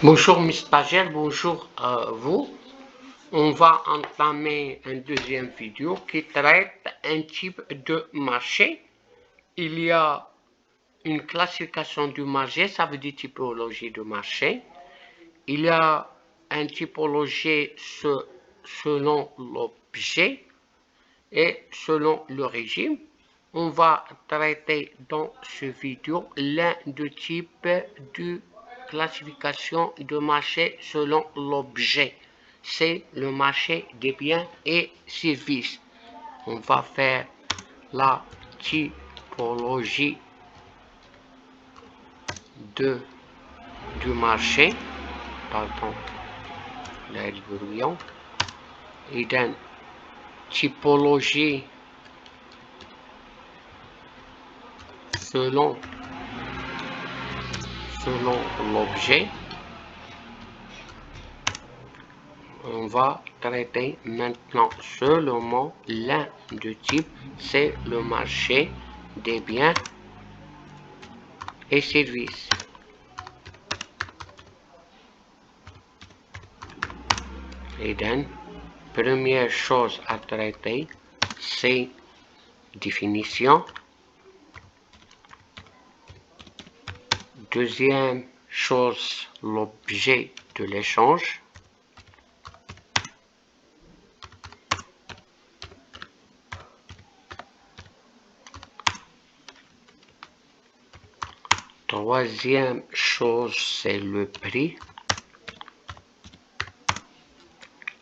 Bonjour mes stagiaires, bonjour à vous. On va entamer une deuxième vidéo qui traite un type de marché. Il y a une classification du marché, ça veut dire typologie de marché. Il y a une typologie selon l'objet et selon le régime. On va traiter dans cette vidéo l'un des types de classification de marché selon l'objet. C'est le marché des biens et services. On va faire la typologie du marché. Pardon, l'air bruyant. Et d'une typologie selon l'objet. On va traiter maintenant seulement l'un des types, c'est le marché des biens et services. Et donc, première chose à traiter, c'est définition. Deuxième chose, l'objet de l'échange. Troisième chose, c'est le prix.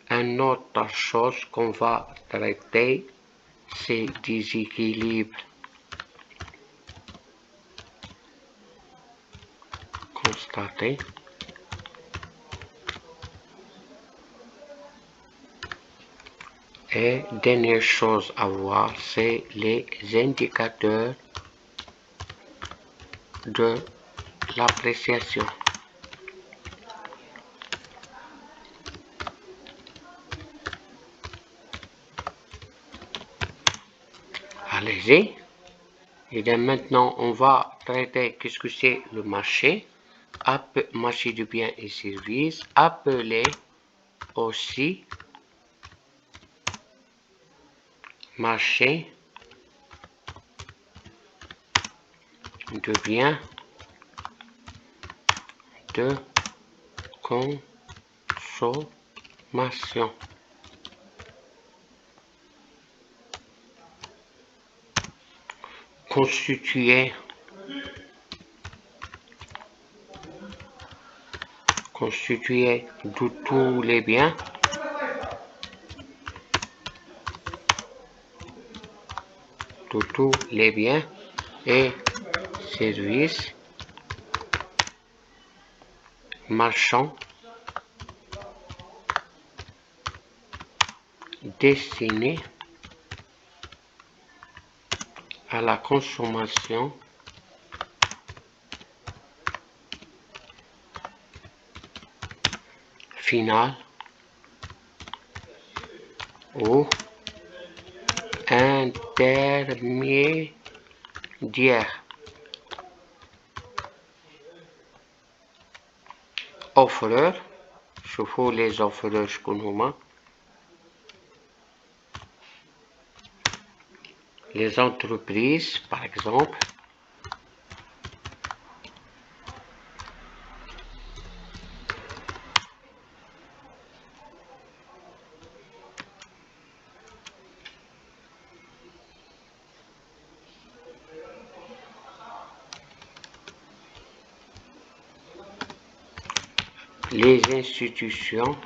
Une autre chose qu'on va traiter, c'est déséquilibre constaté. Et dernière chose à voir, c'est les indicateurs de l'appréciation. Allez-y. Et bien maintenant, on va traiter qu'est-ce que c'est le marché. Marché de biens et services, appelé aussi marché de biens de consommation. Constitué de tous les biens et services marchands destinés à la consommation finale ou intermédiaire. Offreurs, شوفوا les offreurs شكون هما. Les entreprises par exemple. Les institutions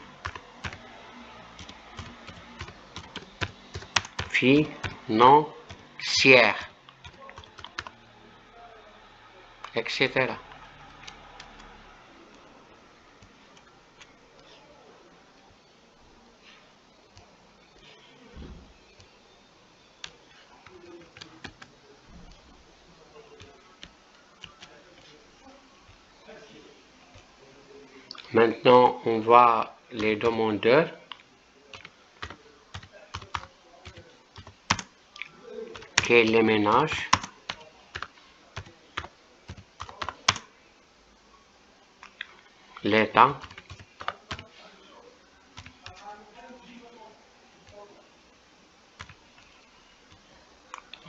financières, etc. Maintenant, on voit les demandeurs. Que les ménages. l'État,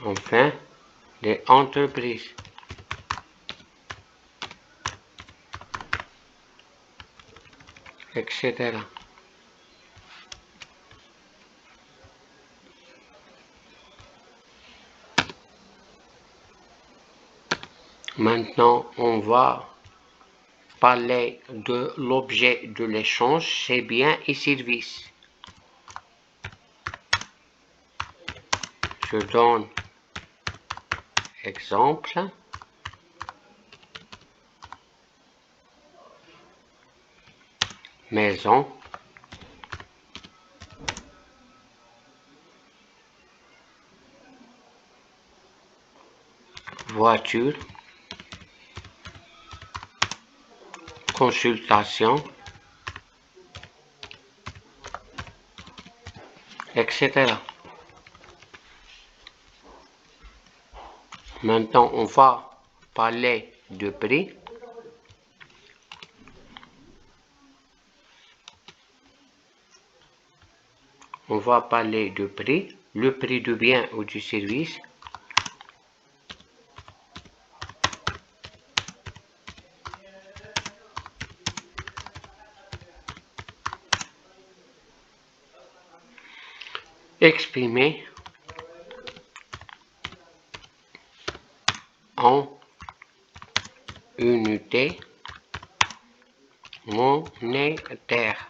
enfin les entreprises. Etc. Maintenant, on va parler de l'objet de l'échange, c'est biens et services. Je donne exemple. Maison, voiture, consultation, etc. Maintenant, on va parler de prix. On va parler de prix, le prix du bien ou du service. Exprimé en unité monétaire.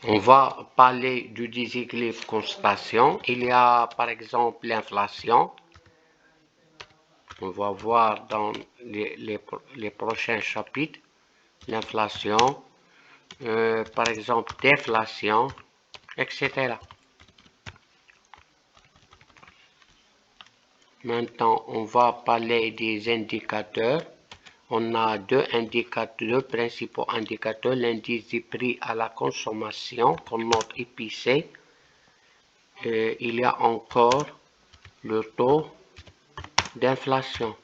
On va parler du déséquilibre constatation. Il y a par exemple l'inflation. On va voir dans les prochains chapitres l'inflation, par exemple déflation, etc. Maintenant, on va parler des indicateurs. On a deux principaux indicateurs, l'indice du prix à la consommation, comme notre IPC. Il y a encore le taux d'inflation.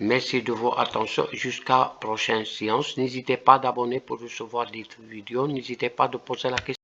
Merci de votre attention. Jusqu'à la prochaine séance. N'hésitez pas d'abonner pour recevoir d'autres vidéos. N'hésitez pas de poser la question.